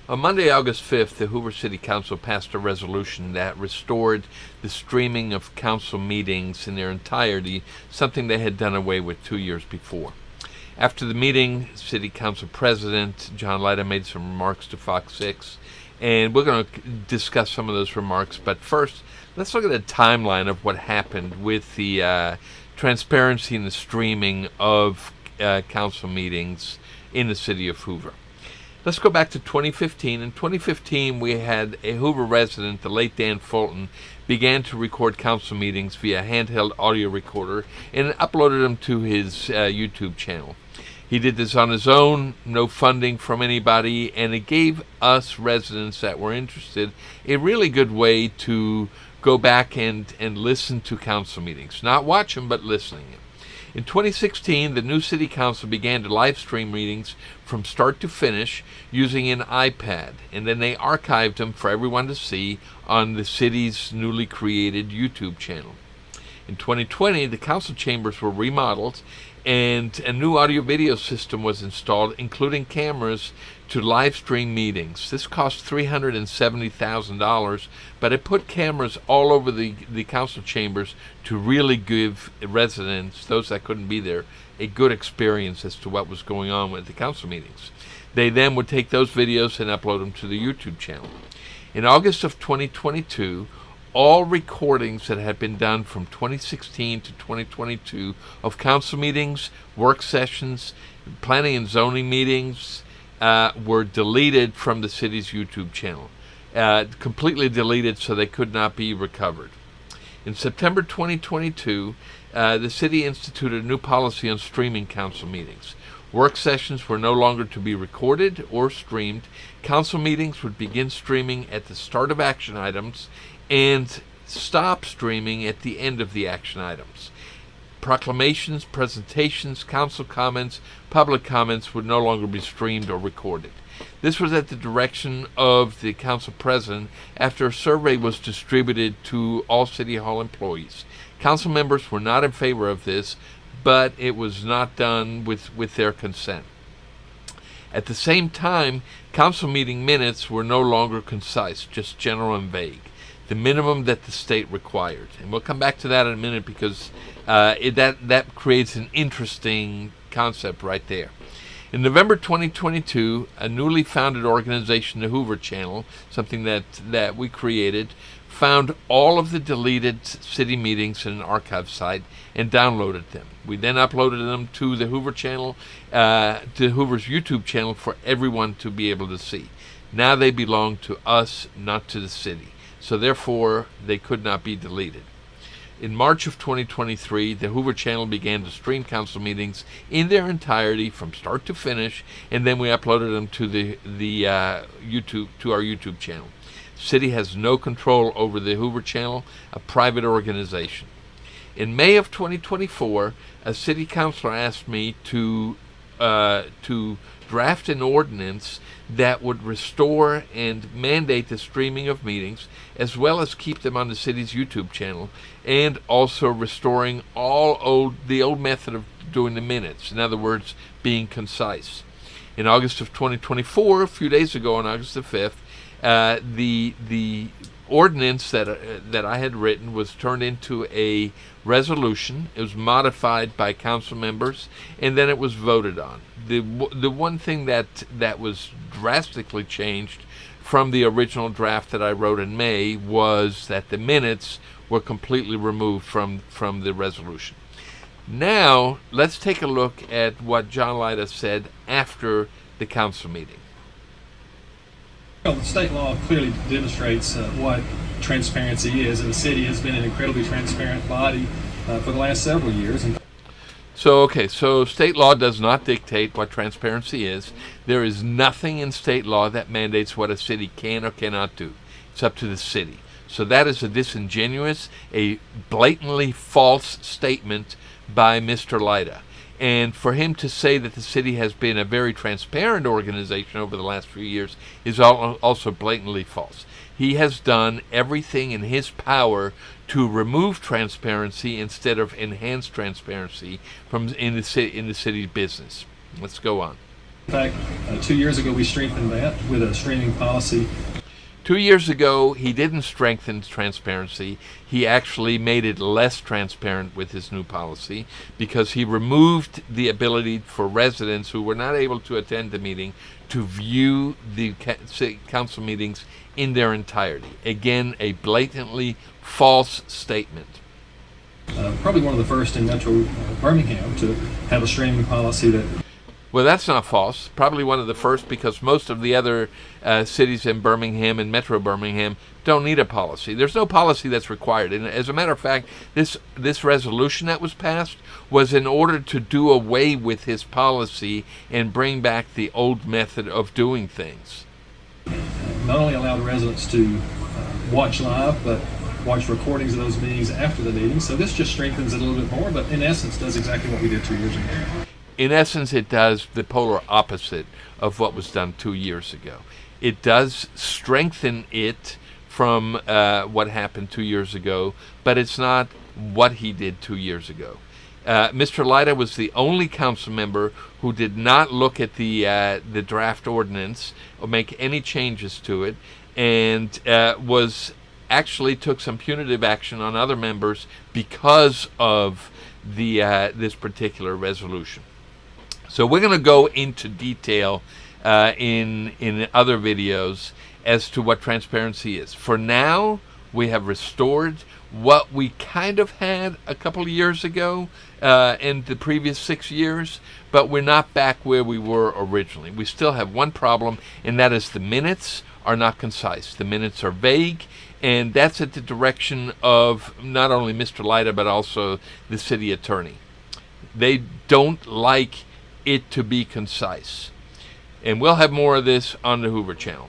On Monday, August 5th, the Hoover City Council passed a resolution that restored the streaming of council meetings in their entirety, something they had done away with 2 years before. After the meeting, City Council President John Lyda made some remarks to Fox6, and we're going to discuss some of those remarks. But first, let's look at a timeline of what happened with the transparency and the streaming of council meetings in the City of Hoover. Let's go back to 2015. In 2015, we had a Hoover resident, the late Dan Fulton, began to record council meetings via handheld audio recorder and uploaded them to his YouTube channel. He did this on his own, no funding from anybody, and it gave us residents that were interested a really good way to go back and listen to council meetings. Not watch them, but listening. In 2016, the new City Council began to live stream meetings from start to finish using an iPad, and then they archived them for everyone to see on the city's newly created YouTube channel. In 2020, the council chambers were remodeled, and a new audio-video system was installed, including cameras to live stream meetings. This cost $370,000, but it put cameras all over the council chambers to really give residents, those that couldn't be there, a good experience as to what was going on with the council meetings. They then would take those videos and upload them to the YouTube channel. In August of 2022, all recordings that had been done from 2016 to 2022 of council meetings, work sessions, planning and zoning meetings were deleted from the city's YouTube channel. Completely deleted, so they could not be recovered. In September 2022, the city instituted a new policy on streaming council meetings. Work sessions were no longer to be recorded or streamed. Council meetings would begin streaming at the start of action items and stop streaming at the end of the action items. Proclamations, presentations, council comments, public comments would no longer be streamed or recorded. This was at the direction of the council president after a survey was distributed to all City Hall employees. Council members were not in favor of this, but it was not done with their consent. At the same time, council meeting minutes were no longer concise, just general and vague, the minimum that the state required. And we'll come back to that in a minute because that creates an interesting concept right there. In November 2022, a newly founded organization, the Hoover Channel, something that we created, found all of the deleted city meetings in an archive site and downloaded them. We then uploaded them to the Hoover Channel, to Hoover's YouTube channel for everyone to be able to see. Now they belong to us, not to the city. So therefore, they could not be deleted. In March of 2023, the Hoover Channel began to stream council meetings in their entirety from start to finish, and then we uploaded them to the YouTube, to our YouTube channel. City has no control over the Hoover Channel, a private organization. In May of 2024, a city councilor asked me to draft an ordinance that would restore and mandate the streaming of meetings, as well as keep them on the city's YouTube channel, and also restoring the old method of doing the minutes. In other words, being concise. In August of 2024, a few days ago, on August the 5th, the ordinance that I had written was turned into a resolution. It was modified by council members, and then it was voted on. The one thing that was drastically changed from the original draft that I wrote in May was that the minutes were completely removed from the resolution. Now, let's take a look at what John Lyda said after the council meeting. Well, state law clearly demonstrates what transparency is, and the city has been an incredibly transparent body for the last several years. So state law does not dictate what transparency is. There is nothing in state law that mandates what a city can or cannot do. It's up to the city. So that is a disingenuous, a blatantly false statement by Mr. Lyda. And for him to say that the city has been a very transparent organization over the last few years is also blatantly false. He has done everything in his power to remove transparency instead of enhance transparency in the city's business. Let's go on. In fact, 2 years ago we strengthened that with a streaming policy. 2 years ago, he didn't strengthen transparency. He actually made it less transparent with his new policy because he removed the ability for residents who were not able to attend the meeting to view the city council meetings in their entirety. Again, a blatantly false statement. Probably one of the first in Metro Birmingham to have a streaming policy that. Well, that's not false. Probably one of the first because most of the other cities in Birmingham and Metro Birmingham don't need a policy. There's no policy that's required. And as a matter of fact, this resolution that was passed was in order to do away with his policy and bring back the old method of doing things. Not only allow the residents to watch live, but watch recordings of those meetings after the meeting. So this just strengthens it a little bit more, but in essence does exactly what we did 2 years ago. In essence, it does the polar opposite of what was done 2 years ago. It does strengthen it from what happened 2 years ago, but it's not what he did 2 years ago. Mr. Lyda was the only council member who did not look at the draft ordinance or make any changes to it, and actually took some punitive action on other members because of this particular resolution. So we're going to go into detail in other videos as to what transparency is. For now, we have restored what we kind of had a couple of years ago in the previous 6 years, but we're not back where we were originally. We still have one problem, and that is the minutes are not concise. The minutes are vague, and that's at the direction of not only Mr. Lyda, but also the city attorney. They don't like it to be concise. And we'll have more of this on the Hoover Channel.